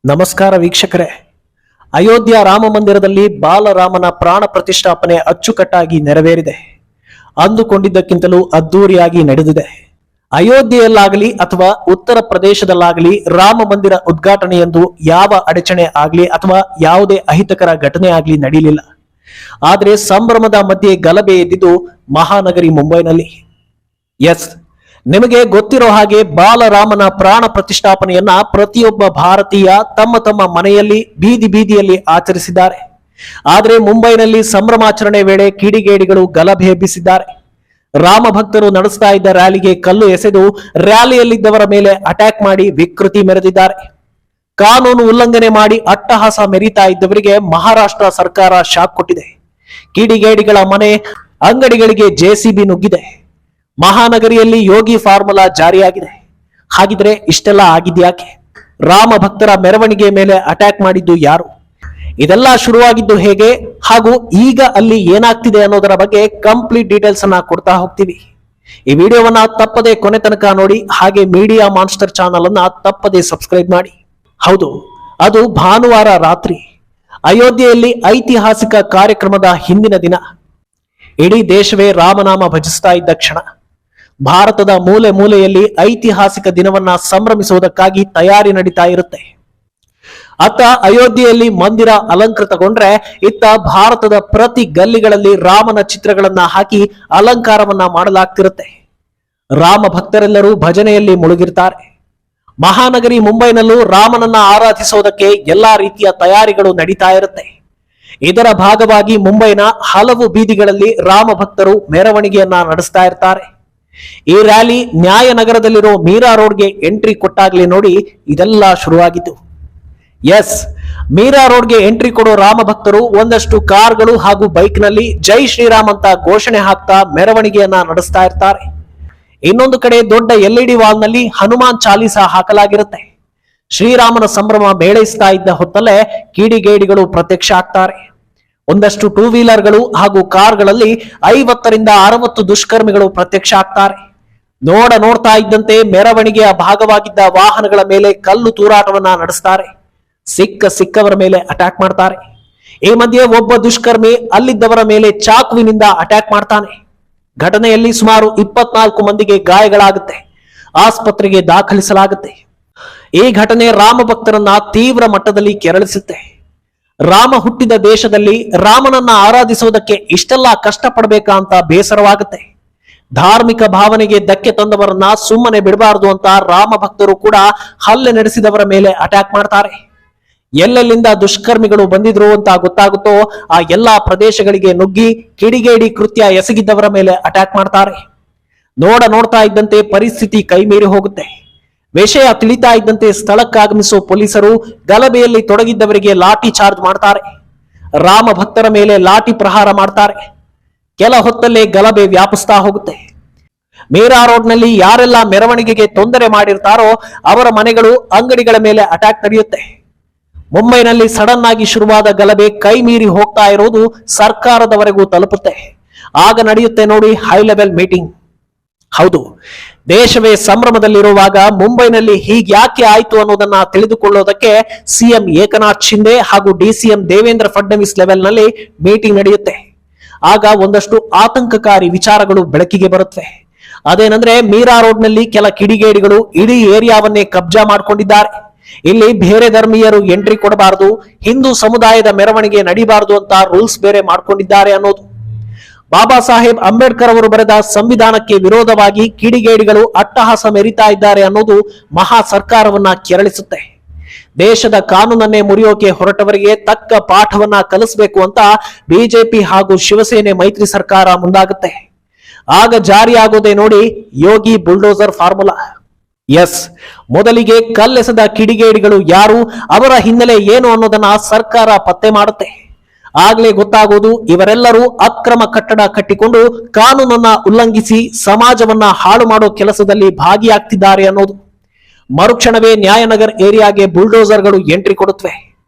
ನಮಸ್ಕಾರ ವೀಕ್ಷಕರೇ. ಅಯೋಧ್ಯ ರಾಮ ಮಂದಿರದಲ್ಲಿ ಬಾಲರಾಮನ ಪ್ರಾಣ ಪ್ರತಿಷ್ಠಾಪನೆ ಅಚ್ಚುಕಟ್ಟಾಗಿ ನೆರವೇರಿದೆ. ಅಂದುಕೊಂಡಿದ್ದಕ್ಕಿಂತಲೂ ಅದ್ದೂರಿಯಾಗಿ ನಡೆದಿದೆ. ಅಯೋಧ್ಯೆಯಲ್ಲಾಗಲಿ ಅಥವಾ ಉತ್ತರ ಪ್ರದೇಶದಲ್ಲಾಗಲಿ ರಾಮ ಮಂದಿರ ಉದ್ಘಾಟನೆಯೆಂದು ಯಾವ ಅಡಚಣೆ ಆಗಲಿ ಅಥವಾ ಯಾವುದೇ ಅಹಿತಕರ ಘಟನೆ ಆಗಲಿ ನಡೆಯಲಿಲ್ಲ. ಆದರೆ ಸಂಭ್ರಮದ ಮಧ್ಯೆ ಗಲಭೆ ಎದ್ದಿದ್ದು ಮಹಾನಗರಿ ಮುಂಬೈನಲ್ಲಿ. ಎಸ್, ನಿಮಗೆ ಗೊತ್ತಿರೋ ಹಾಗೆ ಬಾಲರಾಮನ ಪ್ರಾಣ ಪ್ರತಿಷ್ಠಾಪನೆಯನ್ನ ಪ್ರತಿಯೊಬ್ಬ ಭಾರತೀಯ ತಮ್ಮ ತಮ್ಮ ಮನೆಯಲ್ಲಿ ಬೀದಿ ಬೀದಿಯಲ್ಲಿ ಆಚರಿಸಿದ್ದಾರೆ. ಆದರೆ ಮುಂಬೈನಲ್ಲಿ ಸಂಭ್ರಮಾಚರಣೆ ವೇಳೆ ಕಿಡಿಗೇಡಿಗಳು ಗಲಭೆ ಎಬ್ಬಿಸಿದ್ದಾರೆ. ರಾಮ ಭಕ್ತರು ನಡೆಸ್ತಾ ಇದ್ದ ರ್ಯಾಲಿಗೆ ಕಲ್ಲು ಎಸೆದು ರ್ಯಾಲಿಯಲ್ಲಿದ್ದವರ ಮೇಲೆ ಅಟ್ಯಾಕ್ ಮಾಡಿ ವಿಕೃತಿ ಮೆರೆದಿದ್ದಾರೆ. ಕಾನೂನು ಉಲ್ಲಂಘನೆ ಮಾಡಿ ಅಟ್ಟಹಾಸ ಮೆರೀತಾ ಇದ್ದವರಿಗೆ ಮಹಾರಾಷ್ಟ್ರ ಸರ್ಕಾರ ಶಾಕ್ ಕೊಟ್ಟಿದೆ. ಕಿಡಿಗೇಡಿಗಳ ಮನೆ ಅಂಗಡಿಗಳಿಗೆ ಜೆಸಿಬಿ ನುಗ್ಗಿದೆ. ಮಹಾನಗರಿಯಲ್ಲಿ ಯೋಗಿ ಫಾರ್ಮುಲಾ ಜಾರಿಯಾಗಿದೆ. ಹಾಗಿದ್ರೆ ಇಷ್ಟೆಲ್ಲ ಆಗಿದ್ಯಾಕೆ? ರಾಮ ಭಕ್ತರ ಮೆರವಣಿಗೆ ಮೇಲೆ ಅಟ್ಯಾಕ್ ಮಾಡಿದ್ದು ಯಾರು? ಇದೆಲ್ಲ ಶುರುವಾಗಿದ್ದು ಹೇಗೆ ಹಾಗೂ ಈಗ ಅಲ್ಲಿ ಏನಾಗ್ತಿದೆ ಅನ್ನೋದರ ಬಗ್ಗೆ ಕಂಪ್ಲೀಟ್ ಡೀಟೇಲ್ಸ್ ಅನ್ನ ಕೊಡ್ತಾ ಹೋಗ್ತೀವಿ. ಈ ವಿಡಿಯೋವನ್ನ ತಪ್ಪದೆ ಕೊನೆ ತನಕ ನೋಡಿ. ಹಾಗೆ ಮೀಡಿಯಾ ಮಾನ್ಸ್ಟರ್ ಚಾನಲ್ ಅನ್ನ ತಪ್ಪದೆ ಸಬ್ಸ್ಕ್ರೈಬ್ ಮಾಡಿ. ಹೌದು, ಅದು ಭಾನುವಾರ ರಾತ್ರಿ ಅಯೋಧ್ಯೆಯಲ್ಲಿ ಐತಿಹಾಸಿಕ ಕಾರ್ಯಕ್ರಮದ ಹಿಂದಿನ ದಿನ. ಇಡೀ ದೇಶವೇ ರಾಮನಾಮ ಭಜಿಸ್ತಾ ಇದ್ದ ಕ್ಷಣ. ಭಾರತದ ಮೂಲೆ ಮೂಲೆಯಲ್ಲಿ ಐತಿಹಾಸಿಕ ದಿನವನ್ನ ಸಂಭ್ರಮಿಸುವುದಕ್ಕಾಗಿ ತಯಾರಿ ನಡೀತಾ ಇರುತ್ತೆ. ಅತ್ತ ಅಯೋಧ್ಯೆಯಲ್ಲಿ ಮಂದಿರ ಅಲಂಕೃತಗೊಂಡ್ರೆ ಇತ್ತ ಭಾರತದ ಪ್ರತಿ ಗಲ್ಲಿಗಳಲ್ಲಿ ರಾಮನ ಚಿತ್ರಗಳನ್ನ ಹಾಕಿ ಅಲಂಕಾರವನ್ನ ಮಾಡಲಾಗ್ತಿರುತ್ತೆ. ರಾಮ ಭಕ್ತರೆಲ್ಲರೂ ಭಜನೆಯಲ್ಲಿ ಮುಳುಗಿರ್ತಾರೆ. ಮಹಾನಗರಿ ಮುಂಬೈನಲ್ಲೂ ರಾಮನನ್ನ ಆರಾಧಿಸೋದಕ್ಕೆ ಎಲ್ಲಾ ರೀತಿಯ ತಯಾರಿಗಳು ನಡೀತಾ ಇರುತ್ತೆ. ಇದರ ಭಾಗವಾಗಿ ಮುಂಬೈನ ಹಲವು ಬೀದಿಗಳಲ್ಲಿ ರಾಮ ಭಕ್ತರು ಮೆರವಣಿಗೆಯನ್ನ ನಡೆಸ್ತಾ ಇರ್ತಾರೆ. ಈ ರ್ಯಾಲಿ ನ್ಯಾಯನಗರದಲ್ಲಿರೋ ಮೀರಾ ರೋಡ್ಗೆ ಎಂಟ್ರಿ ಕೊಟ್ಟಾಗ್ಲೇ ನೋಡಿ ಇದೆಲ್ಲ ಶುರುವಾಗಿತ್ತು. ಎಸ್, ಮೀರಾ ರೋಡ್ಗೆ ಎಂಟ್ರಿ ಕೊಡೋ ರಾಮ ಭಕ್ತರು ಒಂದಷ್ಟು ಕಾರ್ಗಳು ಹಾಗೂ ಬೈಕ್ ನಲ್ಲಿ ಜೈ ಶ್ರೀರಾಮ್ ಅಂತ ಘೋಷಣೆ ಹಾಕ್ತಾ ಮೆರವಣಿಗೆಯನ್ನ ನಡೆಸ್ತಾ ಇರ್ತಾರೆ. ಇನ್ನೊಂದು ಕಡೆ ದೊಡ್ಡ ಎಲ್ಇಡಿ ವಾಲ್ ನಲ್ಲಿ ಹನುಮಾನ್ ಚಾಲೀಸ ಹಾಕಲಾಗಿರುತ್ತೆ. ಶ್ರೀರಾಮನ ಸಂಭ್ರಮ ಮೇಳೈಸ್ತಾ ಇದ್ದ ಹೊತ್ತಲ್ಲೇ ಕಿಡಿಗೇಡಿಗಳು ಪ್ರತ್ಯಕ್ಷ ಆಗ್ತಾರೆ. ಒಂದಷ್ಟು ಟೂ ವೀಲರ್ಗಳು ಹಾಗೂ ಕಾರ್ಗಳಲ್ಲಿ 50ರಿಂದ 60 ದುಷ್ಕರ್ಮಿಗಳು ಪ್ರತ್ಯಕ್ಷ ಆಗ್ತಾರೆ. ನೋಡ್ತಾ ಇದ್ದಂತೆ ಮೆರವಣಿಗೆಯ ಭಾಗವಾಗಿದ್ದ ವಾಹನಗಳ ಮೇಲೆ ಕಲ್ಲು ತೂರಾಟವನ್ನ ನಡೆಸ್ತಾರೆ. ಸಿಕ್ಕವರ ಮೇಲೆ ಅಟ್ಯಾಕ್ ಮಾಡ್ತಾರೆ. ಈ ಮಧ್ಯೆ ಒಬ್ಬ ದುಷ್ಕರ್ಮಿ ಅಲ್ಲಿದ್ದವರ ಮೇಲೆ ಚಾಕುವಿನಿಂದ ಅಟ್ಯಾಕ್ ಮಾಡ್ತಾನೆ. ಘಟನೆಯಲ್ಲಿ ಸುಮಾರು 24 ಮಂದಿಗೆ ಗಾಯಗಳಾಗುತ್ತೆ. ಆಸ್ಪತ್ರೆಗೆ ದಾಖಲಿಸಲಾಗುತ್ತೆ. ಈ ಘಟನೆ ರಾಮ ಭಕ್ತರನ್ನ ತೀವ್ರ ಮಟ್ಟದಲ್ಲಿ ಕೆರಳಿಸುತ್ತೆ. ರಾಮ ಹುಟ್ಟಿದ ದೇಶದಲ್ಲಿ ರಾಮನನ್ನ ಆರಾಧಿಸುವುದಕ್ಕೆ ಇಷ್ಟೆಲ್ಲ ಕಷ್ಟಪಡಬೇಕಾ ಅಂತ ಬೇಸರವಾಗುತ್ತೆ. ಧಾರ್ಮಿಕ ಭಾವನೆಗೆ ಧಕ್ಕೆ ತಂದವರನ್ನ ಸುಮ್ಮನೆ ಬಿಡಬಾರದು ಅಂತ ರಾಮ ಭಕ್ತರು ಕೂಡ ಹಲ್ಲೆ ನಡೆಸಿದವರ ಮೇಲೆ ಅಟ್ಯಾಕ್ ಮಾಡ್ತಾರೆ. ಎಲ್ಲೆಲ್ಲಿಂದ ದುಷ್ಕರ್ಮಿಗಳು ಬಂದಿದ್ರು ಅಂತ ಗೊತ್ತಾಗುತ್ತೋ ಆ ಎಲ್ಲಾ ಪ್ರದೇಶಗಳಿಗೆ ನುಗ್ಗಿ ಕಿಡಿಗೇಡಿ ಕೃತ್ಯ ಎಸಗಿದ್ದವರ ಮೇಲೆ ಅಟ್ಯಾಕ್ ಮಾಡ್ತಾರೆ. ನೋಡ್ತಾ ಇದ್ದಂತೆ ಪರಿಸ್ಥಿತಿ ಕೈಮೀರಿ ಹೋಗುತ್ತೆ. ವಿಷಯ ತಿಳಿತಾ ಇದ್ದಂತೆ ಸ್ಥಳಕ್ಕಾಗಮಿಸುವ ಪೊಲೀಸರು ಗಲಭೆಯಲ್ಲಿ ತೊಡಗಿದ್ದವರಿಗೆ ಲಾಠಿ ಚಾರ್ಜ್ ಮಾಡ್ತಾರೆ. ರಾಮ ಭಕ್ತರ ಮೇಲೆ ಲಾಠಿ ಪ್ರಹಾರ ಮಾಡ್ತಾರೆ. ಕೆಲ ಹೊತ್ತಲ್ಲೇ ಗಲಭೆ ವ್ಯಾಪಿಸ್ತಾ ಹೋಗುತ್ತೆ. ಮೀರಾ ರೋಡ್ನಲ್ಲಿ ಯಾರೆಲ್ಲ ಮೆರವಣಿಗೆಗೆ ತೊಂದರೆ ಮಾಡಿರ್ತಾರೋ ಅವರ ಮನೆಗಳು ಅಂಗಡಿಗಳ ಮೇಲೆ ಅಟ್ಯಾಕ್ ನಡೆಯುತ್ತೆ. ಮುಂಬೈನಲ್ಲಿ ಸಡನ್ ಆಗಿ ಶುರುವಾದ ಗಲಭೆ ಕೈ ಮೀರಿ ಹೋಗ್ತಾ ಇರೋದು ಸರ್ಕಾರದವರೆಗೂ ತಲುಪುತ್ತೆ. ಆಗ ನಡೆಯುತ್ತೆ ನೋಡಿ ಹೈ ಲೆವೆಲ್ ಮೀಟಿಂಗ್. ಹೌದು, ದೇಶವೇ ಸಂಭ್ರಮದಲ್ಲಿರುವಾಗ ಮುಂಬೈನಲ್ಲಿ ಹೀಗ್ಯಾಕೆ ಆಯ್ತು ಅನ್ನೋದನ್ನ ತಿಳಿದುಕೊಳ್ಳೋದಕ್ಕೆ ಸಿಎಂ ಏಕನಾಥ್ ಶಿಂದೆ ಹಾಗೂ ಡಿಸಿಎಂ ದೇವೇಂದ್ರ ಫಡ್ನವೀಸ್ ಲೆವೆಲ್ ನಲ್ಲಿ ಮೀಟಿಂಗ್ ನಡೆಯುತ್ತೆ. ಆಗ ಒಂದಷ್ಟು ಆತಂಕಕಾರಿ ವಿಚಾರಗಳು ಬೆಳಕಿಗೆ ಬರುತ್ತವೆ. ಅದೇನಂದ್ರೆ ಮೀರಾ ರೋಡ್ ನಲ್ಲಿ ಕೆಲ ಕಿಡಿಗೇಡಿಗಳು ಇಡೀ ಏರಿಯಾವನ್ನೇ ಕಬ್ಜಾ ಮಾಡ್ಕೊಂಡಿದ್ದಾರೆ. ಇಲ್ಲಿ ಬೇರೆ ಧರ್ಮೀಯರು ಎಂಟ್ರಿ ಕೊಡಬಾರದು, ಹಿಂದೂ ಸಮುದಾಯದ ಮೆರವಣಿಗೆ ನಡೀಬಾರದು ಅಂತ ರೂಲ್ಸ್ ಬೇರೆ ಮಾಡ್ಕೊಂಡಿದ್ದಾರೆ ಅನ್ನೋದು. ಬಾಬಾ ಸಾಹೇಬ್ ಅಂಬೇಡ್ಕರ್ ಅವರು ಬರೆದ ಸಂವಿಧಾನಕ್ಕೆ ವಿರೋಧವಾಗಿ ಕಿಡಿಗೇಡಿಗಳು ಅಟ್ಟಹಾಸ ಮೆರೀತಾ ಇದ್ದಾರೆ ಅನ್ನೋದು ಮಹಾ ಸರ್ಕಾರವನ್ನ ಕೆರಳಿಸುತ್ತೆ. ದೇಶದ ಕಾನೂನನ್ನೇ ಮುರಿಯೋಕೆ ಹೊರಟವರಿಗೆ ತಕ್ಕ ಪಾಠವನ್ನ ಕಲಿಸಬೇಕು ಅಂತ ಬಿಜೆಪಿ ಹಾಗೂ ಶಿವಸೇನೆ ಮೈತ್ರಿ ಸರ್ಕಾರ ಮುಂದಾಗುತ್ತೆ. ಆಗ ಜಾರಿಯಾಗೋದೇ ನೋಡಿ ಯೋಗಿ ಬುಲ್ಡೋಸರ್ ಫಾರ್ಮುಲಾ. ಎಸ್, ಮೊದಲಿಗೆ ಕಲ್ಲೆಸೆದ ಕಿಡಿಗೇಡಿಗಳು ಯಾರು, ಅವರ ಹಿನ್ನೆಲೆ ಏನು ಅನ್ನೋದನ್ನ ಸರ್ಕಾರ ಪತ್ತೆ ಮಾಡುತ್ತೆ. ಆಗ್ಲೇ ಗೊತ್ತಾಗೋದು ಇವರೆಲ್ಲರೂ ಅಕ್ರಮ ಕಟ್ಟಡ ಕಟ್ಟಿಕೊಂಡು ಕಾನೂನನ್ನ ಉಲ್ಲಂಘಿಸಿ ಸಮಾಜವನ್ನ ಹಾಳು ಮಾಡೋ ಕೆಲಸದಲ್ಲಿ ಭಾಗಿಯಾಗ್ತಿದ್ದಾರೆ ಅನ್ನೋದು. ಮರುಕ್ಷಣವೇ ನ್ಯಾಯನಗರ್ ಏರಿಯಾಗೆ ಬುಲ್ಡೋಸರ್ಗಳು ಎಂಟ್ರಿ ಕೊಡುತ್ತವೆ.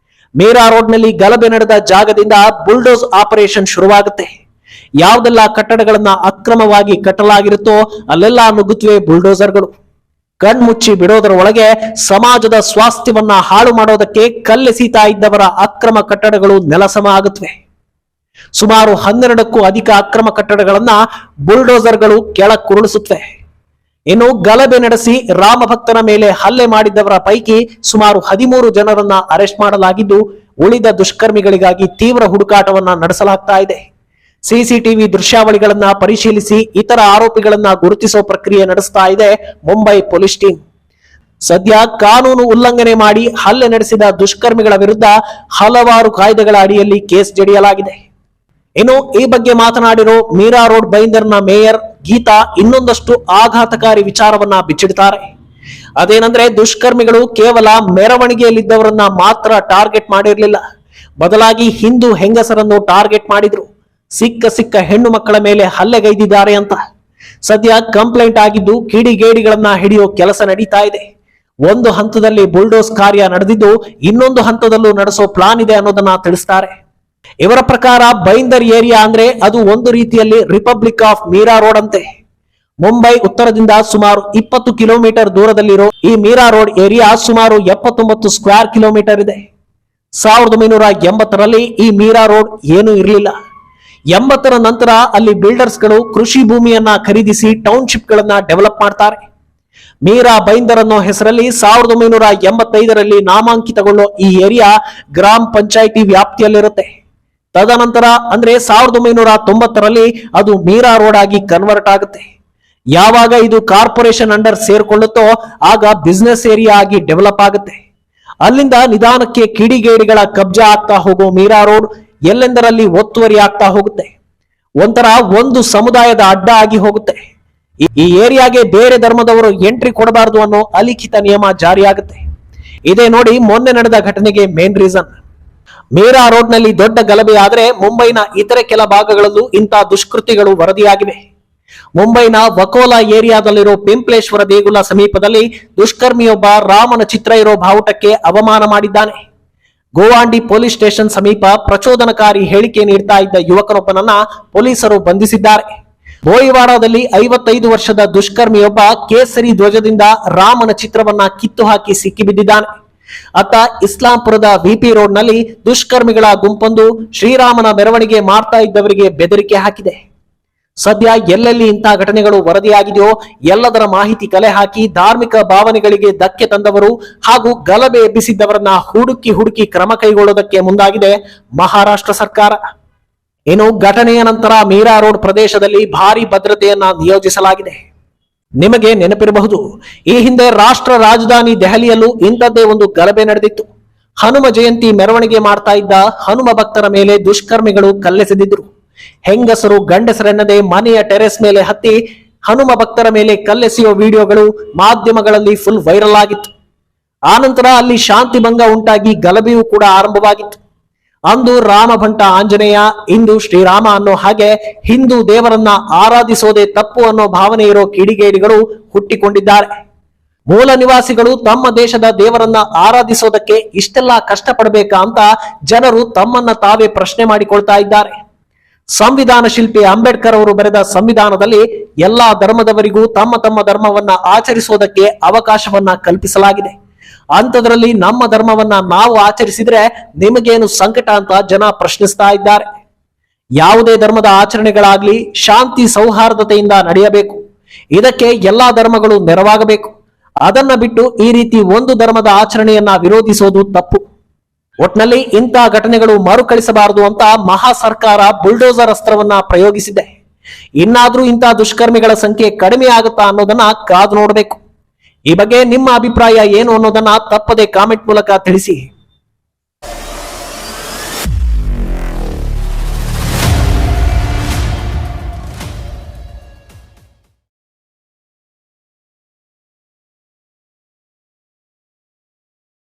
ಮೀರಾ ರೋಡ್ನಲ್ಲಿ ಗಲಭೆ ನಡೆದ ಜಾಗದಿಂದ ಬುಲ್ಡೋಸ್ ಆಪರೇಷನ್ ಶುರುವಾಗುತ್ತೆ. ಯಾವುದೆಲ್ಲ ಕಟ್ಟಡಗಳನ್ನ ಅಕ್ರಮವಾಗಿ ಕಟ್ಟಲಾಗಿರುತ್ತೋ ಅಲ್ಲೆಲ್ಲ ನುಗ್ಗುತ್ತವೆ ಬುಲ್ಡೋಸರ್ಗಳು. ಕಣ್ಮುಚ್ಚಿ ಬಿಡೋದರ ಒಳಗೆ ಸಮಾಜದ ಸ್ವಾಸ್ಥ್ಯವನ್ನ ಹಾಳು ಮಾಡೋದಕ್ಕೆ ಕಲ್ಲೆಸೀತಾ ಇದ್ದವರ ಅಕ್ರಮ ಕಟ್ಟಡಗಳು ನೆಲಸಮ ಆಗುತ್ತವೆ. ಸುಮಾರು 12ಕ್ಕೂ ಅಧಿಕ ಅಕ್ರಮ ಕಟ್ಟಡಗಳನ್ನ ಬುಲ್ಡೋಸರ್ಗಳು ಕೆಳಕ್ಕುರುಳಿಸುತ್ತವೆ. ಇನ್ನು ಗಲಭೆ ನಡೆಸಿ ರಾಮಭಕ್ತನ ಮೇಲೆ ಹಲ್ಲೆ ಮಾಡಿದ್ದವರ ಪೈಕಿ ಸುಮಾರು 13 ಜನರನ್ನ ಅರೆಸ್ಟ್ ಮಾಡಲಾಗಿದ್ದು, ಉಳಿದ ದುಷ್ಕರ್ಮಿಗಳಿಗಾಗಿ ತೀವ್ರ ಹುಡುಕಾಟವನ್ನ ನಡೆಸಲಾಗ್ತಾ ಇದೆ. ಸಿಸಿಟಿವಿ ದೃಶ್ಯಾವಳಿಗಳನ್ನ ಪರಿಶೀಲಿಸಿ ಇತರ ಆರೋಪಿಗಳನ್ನ ಗುರುತಿಸೋ ಪ್ರಕ್ರಿಯೆ ನಡೆಸ್ತಾ ಇದೆ ಮುಂಬೈ ಪೊಲೀಸ್ ಟೀಮ್. ಸದ್ಯ ಕಾನೂನು ಉಲ್ಲಂಘನೆ ಮಾಡಿ ಹಲ್ಲೆ ನಡೆಸಿದ ದುಷ್ಕರ್ಮಿಗಳ ವಿರುದ್ಧ ಹಲವಾರು ಕಾಯ್ದೆಗಳ ಅಡಿಯಲ್ಲಿ ಕೇಸ್ ಜಡಿಯಲಾಗಿದೆ. ಇನ್ನು ಈ ಬಗ್ಗೆ ಮಾತನಾಡಿರೋ ಮೀರಾ ರೋಡ್ ಬೈಂದರ್ನ ಮೇಯರ್ ಗೀತಾ ಇನ್ನೊಂದಷ್ಟು ಆಘಾತಕಾರಿ ವಿಚಾರವನ್ನ ಬಿಚ್ಚಿಡ್ತಾರೆ. ಅದೇನಂದ್ರೆ, ದುಷ್ಕರ್ಮಿಗಳು ಕೇವಲ ಮೆರವಣಿಗೆಯಲ್ಲಿದ್ದವರನ್ನ ಮಾತ್ರ ಟಾರ್ಗೆಟ್ ಮಾಡಿರಲಿಲ್ಲ, ಬದಲಾಗಿ ಹಿಂದೂ ಹೆಂಗಸರನ್ನು ಟಾರ್ಗೆಟ್ ಮಾಡಿದ್ರು. ಸಿಕ್ಕ ಹೆಣ್ಣು ಮಕ್ಕಳ ಮೇಲೆ ಹಲ್ಲೆಗೈದಿದ್ದಾರೆ ಅಂತ ಸದ್ಯ ಕಂಪ್ಲೇಂಟ್ ಆಗಿದ್ದು, ಕಿಡಿಗೇಡಿಗಳನ್ನ ಹಿಡಿಯೋ ಕೆಲಸ ನಡೀತಾ ಇದೆ. ಒಂದು ಹಂತದಲ್ಲಿ ಬುಲ್ಡೋಸ್ ಕಾರ್ಯ ನಡೆದಿದ್ದು, ಇನ್ನೊಂದು ಹಂತದಲ್ಲೂ ನಡೆಸೋ ಪ್ಲಾನ್ ಇದೆ ಅನ್ನೋದನ್ನ ತಿಳಿಸ್ತಾರೆ. ಇವರ ಪ್ರಕಾರ ಬೈಂದರ್ ಏರಿಯಾ ಅಂದ್ರೆ ಅದು ಒಂದು ರೀತಿಯಲ್ಲಿ ರಿಪಬ್ಲಿಕ್ ಆಫ್ ಮೀರಾ ರೋಡ್ ಅಂತೆ. ಮುಂಬೈ ಉತ್ತರದಿಂದ ಸುಮಾರು 20 ಕಿಲೋಮೀಟರ್ ದೂರದಲ್ಲಿರೋ ಈ ಮೀರಾ ರೋಡ್ ಏರಿಯಾ ಸುಮಾರು 79 ಸ್ಕ್ವೇರ್ ಕಿಲೋಮೀಟರ್ ಇದೆ. 1980ರಲ್ಲಿ ಈ ಮೀರಾ ರೋಡ್ ಏನೂ ಇರಲಿಲ್ಲ. 80ರ ನಂತರ ಅಲ್ಲಿ ಬಿಲ್ಡರ್ಸ್ ಗಳು ಕೃಷಿ ಭೂಮಿಯನ್ನ ಖರೀದಿಸಿ ಟೌನ್ಶಿಪ್ ಗಳನ್ನ ಡೆವಲಪ್ ಮಾಡ್ತಾರೆ. ಮೀರಾ ಬೈಂದರ್ ಅನ್ನೋ ಹೆಸರಲ್ಲಿ 1985ರಲ್ಲಿ ನಾಮಾಂಕಿತಗೊಳ್ಳೋ ಈ ಏರಿಯಾ ಗ್ರಾಮ ಪಂಚಾಯಿತಿ ವ್ಯಾಪ್ತಿಯಲ್ಲಿರುತ್ತೆ. ತದನಂತರ ಅಂದ್ರೆ 1990ರಲ್ಲಿ ಅದು ಮೀರಾ ರೋಡ್ ಆಗಿ ಕನ್ವರ್ಟ್ ಆಗುತ್ತೆ. ಯಾವಾಗ ಇದು ಕಾರ್ಪೊರೇಷನ್ ಅಂಡರ್ ಸೇರ್ಕೊಳ್ಳುತ್ತೋ ಆಗ ಬಿಸ್ನೆಸ್ ಏರಿಯಾ ಆಗಿ ಡೆವಲಪ್ ಆಗುತ್ತೆ. ಅಲ್ಲಿಂದ ನಿಧಾನಕ್ಕೆ ಕಿಡಿಗೇಡಿಗಳ ಕಬ್ಜಾ ಆಗ್ತಾ ಹೋಗೋ ಮೀರಾ ರೋಡ್ ಎಲ್ಲೆಂದರಲ್ಲಿ ಒತ್ತುವರಿ ಆಗ್ತಾ ಹೋಗುತ್ತೆ. ಒಂಥರ ಒಂದು ಸಮುದಾಯದ ಅಡ್ಡ ಆಗಿ ಹೋಗುತ್ತೆ. ಈ ಏರಿಯಾಗೆ ಬೇರೆ ಧರ್ಮದವರು ಎಂಟ್ರಿ ಕೊಡಬಾರದು ಅನ್ನೋ ಅಲಿಖಿತ ನಿಯಮ ಜಾರಿಯಾಗುತ್ತೆ. ಇದೇ ನೋಡಿ ಮೊನ್ನೆ ನಡೆದ ಘಟನೆಗೆ ಮೇನ್ ರೀಸನ್. ಮೀರಾ ರೋಡ್ ನಲ್ಲಿ ದೊಡ್ಡ ಗಲಭೆ ಆದ್ರೆ ಮುಂಬೈನ ಇತರೆ ಕೆಲ ಭಾಗಗಳಲ್ಲೂ ಇಂಥ ದುಷ್ಕೃತಿಗಳು ವರದಿಯಾಗಿವೆ. ಮುಂಬೈನ ವಕೋಲಾ ಏರಿಯಾದಲ್ಲಿರೋ ಪಿಂಪ್ಲೇಶ್ವರ ದೇಗುಲ ಸಮೀಪದಲ್ಲಿ ದುಷ್ಕರ್ಮಿಯೊಬ್ಬ ರಾಮನ ಚಿತ್ರ ಇರೋ ಬಾವುಟಕ್ಕೆ ಅವಮಾನ ಮಾಡಿದ್ದಾನೆ. ಗೋವಾಂಡಿ ಪೊಲೀಸ್ ಸ್ಟೇಷನ್ ಸಮೀಪ ಪ್ರಚೋದನಕಾರಿ ಹೇಳಿಕೆ ನೀಡ್ತಾ ಇದ್ದ ಯುವಕನೊಬ್ಬನನ್ನ ಪೊಲೀಸರು ಬಂಧಿಸಿದ್ದಾರೆ. ಬೋಯಿವಾಡದಲ್ಲಿ 55 ವರ್ಷದ ದುಷ್ಕರ್ಮಿಯೊಬ್ಬ ಕೇಸರಿ ಧ್ವಜದಿಂದ ರಾಮನ ಚಿತ್ರವನ್ನ ಕಿತ್ತು ಹಾಕಿ ಸಿಕ್ಕಿಬಿದ್ದಿದ್ದಾನೆ. ಅತ್ತ ಇಸ್ಲಾಂಪುರದ ವಿಪಿ ರೋಡ್ ನಲ್ಲಿ ದುಷ್ಕರ್ಮಿಗಳ ಗುಂಪೊಂದು ಶ್ರೀರಾಮನ ಮೆರವಣಿಗೆ ಮಾಡ್ತಾ ಇದ್ದವರಿಗೆ ಬೆದರಿಕೆ ಹಾಕಿದೆ. ಸದ್ಯ ಎಲ್ಲೆಲ್ಲಿ ಇಂಥ ಘಟನೆಗಳು ವರದಿಯಾಗಿದೆಯೋ ಎಲ್ಲದರ ಮಾಹಿತಿ ಕಲೆ ಹಾಕಿ ಧಾರ್ಮಿಕ ಭಾವನೆಗಳಿಗೆ ಧಕ್ಕೆ ತಂದವರು ಹಾಗೂ ಗಲಭೆ ಎಬ್ಬಿಸಿದ್ದವರನ್ನ ಹುಡುಕಿ ಕ್ರಮ ಕೈಗೊಳ್ಳುವುದಕ್ಕೆ ಮುಂದಾಗಿದೆ ಮಹಾರಾಷ್ಟ್ರ ಸರ್ಕಾರ. ಇನ್ನು ಘಟನೆಯ ನಂತರ ಮೀರಾ ರೋಡ್ ಪ್ರದೇಶದಲ್ಲಿ ಭಾರಿ ಭದ್ರತೆಯನ್ನ ನಿಯೋಜಿಸಲಾಗಿದೆ. ನಿಮಗೆ ನೆನಪಿರಬಹುದು, ಈ ಹಿಂದೆ ರಾಷ್ಟ್ರ ರಾಜಧಾನಿ ದೆಹಲಿಯಲ್ಲೂ ಇಂಥದ್ದೇ ಒಂದು ಗಲಭೆ ನಡೆದಿತ್ತು. ಹನುಮ ಜಯಂತಿ ಮೆರವಣಿಗೆ ಮಾಡ್ತಾ ಇದ್ದ ಹನುಮ ಭಕ್ತರ ಮೇಲೆ ದುಷ್ಕರ್ಮಿಗಳು ಕಲ್ಲೆಸೆದಿದ್ರು. ಹೆಂಗಸರು ಗಂಡಸರೆನ್ನದೆ ಮನೆಯ ಟೆರೆಸ್ ಮೇಲೆ ಹತ್ತಿ ಹನುಮ ಭಕ್ತರ ಮೇಲೆ ಕಲ್ಲೆಸೆಯೋ ವಿಡಿಯೋಗಳು ಮಾಧ್ಯಮಗಳಲ್ಲಿ ಫುಲ್ ವೈರಲ್ ಆಗಿತ್ತು. ಆನಂತರ ಅಲ್ಲಿ ಶಾಂತಿ ಭಂಗ ಉಂಟಾಗಿ ಗಲಭೆಯೂ ಕೂಡ ಆರಂಭವಾಗಿತ್ತು. ಅಂದು ರಾಮಭಂಟ ಆಂಜನೇಯ, ಇಂದು ಶ್ರೀರಾಮ ಅನ್ನೋ ಹಾಗೆ ಹಿಂದೂ ದೇವರನ್ನ ಆರಾಧಿಸೋದೇ ತಪ್ಪು ಅನ್ನೋ ಭಾವನೆ ಇರೋ ಕಿಡಿಗೇಡಿಗಳು ಹುಟ್ಟಿಕೊಂಡಿದ್ದಾರೆ. ಮೂಲ ನಿವಾಸಿಗಳು ತಮ್ಮ ದೇಶದ ದೇವರನ್ನ ಆರಾಧಿಸೋದಕ್ಕೆ ಇಷ್ಟೆಲ್ಲ ಕಷ್ಟಪಡಬೇಕಾ ಅಂತ ಜನರು ತಮ್ಮನ್ನ ತಾವೇ ಪ್ರಶ್ನೆ ಮಾಡಿಕೊಳ್ತಾ ಇದ್ದಾರೆ. ಸಂವಿಧಾನ ಶಿಲ್ಪಿ ಅಂಬೇಡ್ಕರ್ ಅವರು ಬರೆದ ಸಂವಿಧಾನದಲ್ಲಿ ಎಲ್ಲಾ ಧರ್ಮದವರಿಗೂ ತಮ್ಮ ತಮ್ಮ ಧರ್ಮವನ್ನ ಆಚರಿಸೋದಕ್ಕೆ ಅವಕಾಶವನ್ನ ಕಲ್ಪಿಸಲಾಗಿದೆ. ಅಂಥದ್ರಲ್ಲಿ ನಮ್ಮ ಧರ್ಮವನ್ನ ನಾವು ಆಚರಿಸಿದ್ರೆ ನಿಮಗೇನು ಸಂಕಟ ಅಂತ ಜನ ಪ್ರಶ್ನಿಸ್ತಾ ಇದ್ದಾರೆ. ಯಾವುದೇ ಧರ್ಮದ ಆಚರಣೆಗಳಾಗ್ಲಿ ಶಾಂತಿ ಸೌಹಾರ್ದತೆಯಿಂದ ನಡೆಯಬೇಕು. ಇದಕ್ಕೆ ಎಲ್ಲಾ ಧರ್ಮಗಳು ನೆರವಾಗಬೇಕು. ಅದನ್ನ ಬಿಟ್ಟು ಈ ರೀತಿ ಒಂದು ಧರ್ಮದ ಆಚರಣೆಯನ್ನ ವಿರೋಧಿಸೋದು ತಪ್ಪು. ಒಟ್ನಲ್ಲಿ ಇಂಥ ಘಟನೆಗಳು ಮರುಕಳಿಸಬಾರದು ಅಂತ ಮಹಾ ಸರ್ಕಾರ ಬುಲ್ಡೋಸರ್ ಅಸ್ತ್ರವನ್ನ ಪ್ರಯೋಗಿಸಿದೆ. ಇನ್ನಾದ್ರೂ ಇಂಥ ದುಷ್ಕರ್ಮಿಗಳ ಸಂಖ್ಯೆ ಕಡಿಮೆ ಆಗುತ್ತಾ ಅನ್ನೋದನ್ನ ಕಾದು ನೋಡಬೇಕು. ಈ ಬಗ್ಗೆ ನಿಮ್ಮ ಅಭಿಪ್ರಾಯ ಏನು ಅನ್ನೋದನ್ನ ತಪ್ಪದೆ ಕಾಮೆಂಟ್ ಮೂಲಕ ತಿಳಿಸಿ.